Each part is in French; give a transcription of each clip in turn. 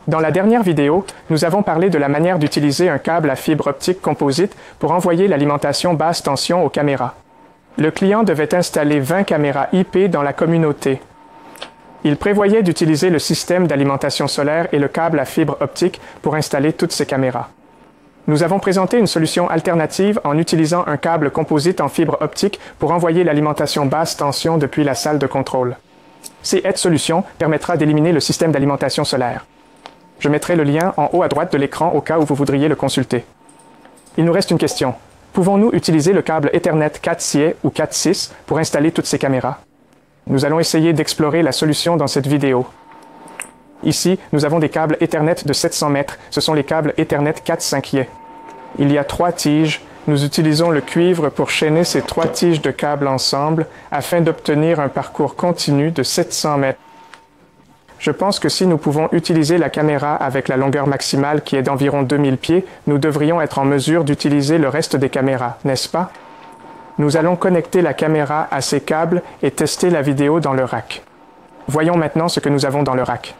Dans la dernière vidéo, nous avons parlé de la manière d'utiliser un câble à fibre optique composite pour envoyer l'alimentation basse tension aux caméras. Le client devait installer 20 caméras IP dans la communauté. Il prévoyait d'utiliser le système d'alimentation solaire et le câble à fibre optique pour installer toutes ces caméras. Nous avons présenté une solution alternative en utilisant un câble composite en fibre optique pour envoyer l'alimentation basse tension depuis la salle de contrôle. Cette solution permettra d'éliminer le système d'alimentation solaire. Je mettrai le lien en haut à droite de l'écran au cas où vous voudriez le consulter. Il nous reste une question. Pouvons-nous utiliser le câble Ethernet 4CA ou 4.6 pour installer toutes ces caméras? Nous allons essayer d'explorer la solution dans cette vidéo. Ici, nous avons des câbles Ethernet de 700 mètres. Ce sont les câbles Ethernet 4.5A. Il y a 3 tiges. Nous utilisons le cuivre pour chaîner ces 3 tiges de câbles ensemble afin d'obtenir un parcours continu de 700 mètres. Je pense que si nous pouvons utiliser la caméra avec la longueur maximale qui est d'environ 2000 pieds, nous devrions être en mesure d'utiliser le reste des caméras, n'est-ce pas? Nous allons connecter la caméra à ces câbles et tester la vidéo dans le rack. Voyons maintenant ce que nous avons dans le rack.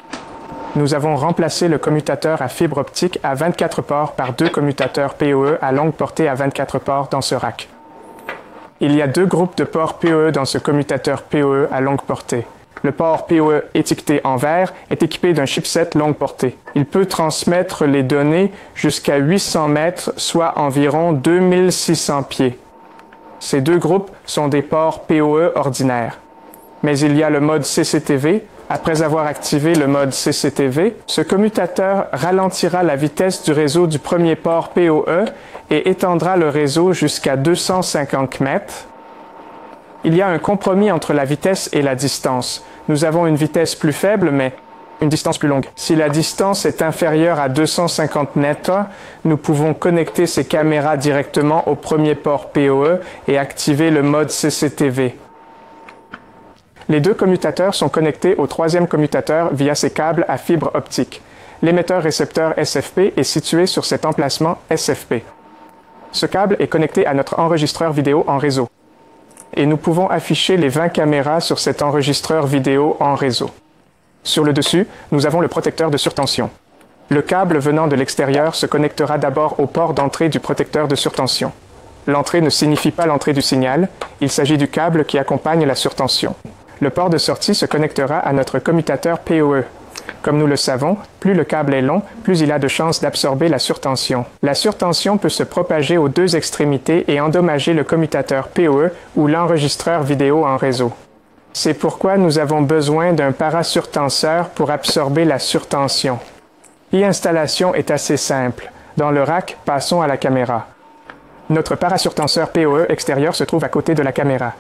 Nous avons remplacé le commutateur à fibre optique à 24 ports par 2 commutateurs PoE à longue portée à 24 ports dans ce rack. Il y a 2 groupes de ports PoE dans ce commutateur PoE à longue portée. Le port PoE étiqueté en vert est équipé d'un chipset longue portée. Il peut transmettre les données jusqu'à 800 mètres, soit environ 2600 pieds. Ces 2 groupes sont des ports PoE ordinaires. Mais il y a le mode CCTV. Après avoir activé le mode CCTV, ce commutateur ralentira la vitesse du réseau du premier port PoE et étendra le réseau jusqu'à 250 mètres. Il y a un compromis entre la vitesse et la distance. Nous avons une vitesse plus faible, mais une distance plus longue. Si la distance est inférieure à 250 mètres, nous pouvons connecter ces caméras directement au premier port PoE et activer le mode CCTV. Les 2 commutateurs sont connectés au 3e commutateur via ces câbles à fibre optique. L'émetteur-récepteur SFP est situé sur cet emplacement SFP. Ce câble est connecté à notre enregistreur vidéo en réseau. Et nous pouvons afficher les 20 caméras sur cet enregistreur vidéo en réseau. Sur le dessus, nous avons le protecteur de surtension. Le câble venant de l'extérieur se connectera d'abord au port d'entrée du protecteur de surtension. L'entrée ne signifie pas l'entrée du signal, il s'agit du câble qui accompagne la surtension. Le port de sortie se connectera à notre commutateur PoE. Comme nous le savons, plus le câble est long, plus il a de chances d'absorber la surtension. La surtension peut se propager aux 2 extrémités et endommager le commutateur PoE ou l'enregistreur vidéo en réseau. C'est pourquoi nous avons besoin d'un parasurtenseur pour absorber la surtension. L'installation est assez simple. Dans le rack, passons à la caméra. Notre parasurtenseur PoE extérieur se trouve à côté de la caméra.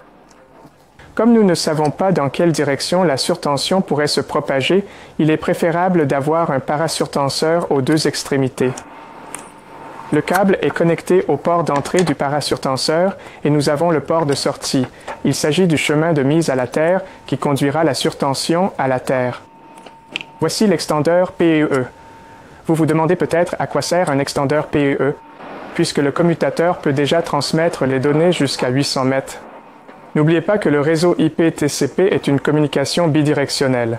Comme nous ne savons pas dans quelle direction la surtension pourrait se propager, il est préférable d'avoir un parasurtenseur aux 2 extrémités. Le câble est connecté au port d'entrée du parasurtenseur et nous avons le port de sortie. Il s'agit du chemin de mise à la terre qui conduira la surtension à la terre. Voici l'extendeur PoE. Vous vous demandez peut-être à quoi sert un extendeur PoE, puisque le commutateur peut déjà transmettre les données jusqu'à 800 mètres. N'oubliez pas que le réseau IP-TCP est une communication bidirectionnelle.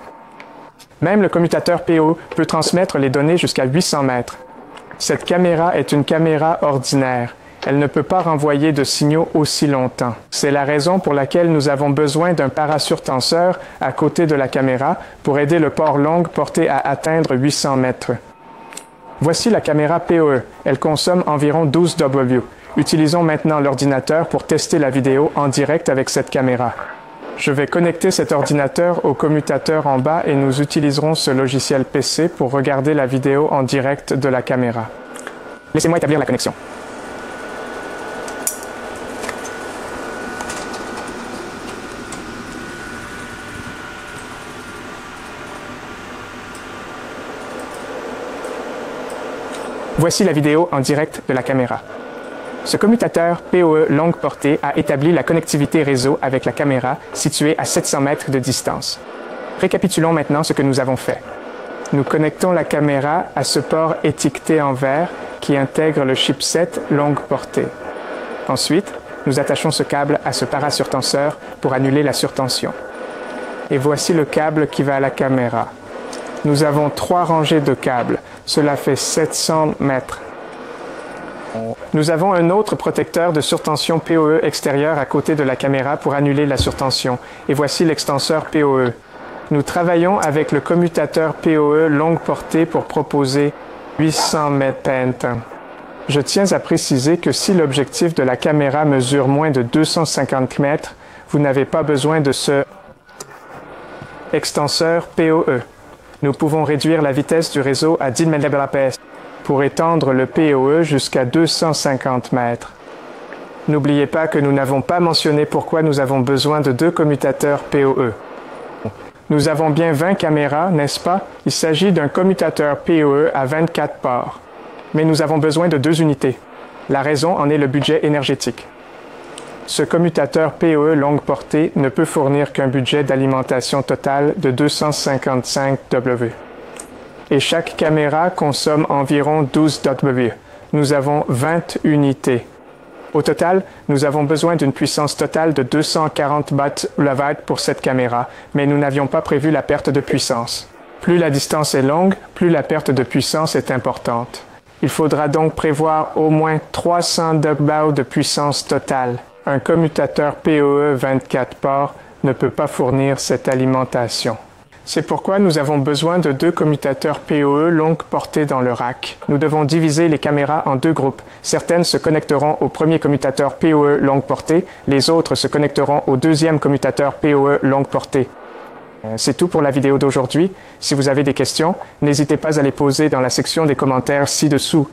Même le commutateur PoE peut transmettre les données jusqu'à 800 mètres. Cette caméra est une caméra ordinaire. Elle ne peut pas renvoyer de signaux aussi longtemps. C'est la raison pour laquelle nous avons besoin d'un parasurtenseur à côté de la caméra pour aider le port long porté à atteindre 800 mètres. Voici la caméra PoE. Elle consomme environ 12 W. Utilisons maintenant l'ordinateur pour tester la vidéo en direct avec cette caméra. Je vais connecter cet ordinateur au commutateur en bas et nous utiliserons ce logiciel PC pour regarder la vidéo en direct de la caméra. Laissez-moi établir la connexion. Voici la vidéo en direct de la caméra. Ce commutateur PoE longue portée a établi la connectivité réseau avec la caméra située à 700 mètres de distance. Récapitulons maintenant ce que nous avons fait. Nous connectons la caméra à ce port étiqueté en vert qui intègre le chipset longue portée. Ensuite, nous attachons ce câble à ce parasurtenseur pour annuler la surtension. Et voici le câble qui va à la caméra. Nous avons 3 rangées de câbles. Cela fait 700 mètres. Nous avons un autre protecteur de surtension PoE extérieur à côté de la caméra pour annuler la surtension. Et voici l'extenseur PoE. Nous travaillons avec le commutateur PoE longue portée pour proposer 800 mètres pent. Je tiens à préciser que si l'objectif de la caméra mesure moins de 250 mètres, vous n'avez pas besoin de ce extenseur PoE. Nous pouvons réduire la vitesse du réseau à 10 Mbps pour étendre le PoE jusqu'à 250 mètres. N'oubliez pas que nous n'avons pas mentionné pourquoi nous avons besoin de 2 commutateurs PoE. Nous avons bien 20 caméras, n'est-ce pas? Il s'agit d'un commutateur PoE à 24 ports. Mais nous avons besoin de 2 unités. La raison en est le budget énergétique. Ce commutateur PoE longue portée ne peut fournir qu'un budget d'alimentation total de 255 W. Et chaque caméra consomme environ 12 W. Nous avons 20 unités. Au total, nous avons besoin d'une puissance totale de 240 Wh pour cette caméra, mais nous n'avions pas prévu la perte de puissance. Plus la distance est longue, plus la perte de puissance est importante. Il faudra donc prévoir au moins 300 W de puissance totale. Un commutateur PoE 24 ports ne peut pas fournir cette alimentation. C'est pourquoi nous avons besoin de 2 commutateurs PoE longue portée dans le rack. Nous devons diviser les caméras en 2 groupes. Certaines se connecteront au premier commutateur PoE longue portée, les autres se connecteront au deuxième commutateur PoE longue portée. C'est tout pour la vidéo d'aujourd'hui. Si vous avez des questions, n'hésitez pas à les poser dans la section des commentaires ci-dessous.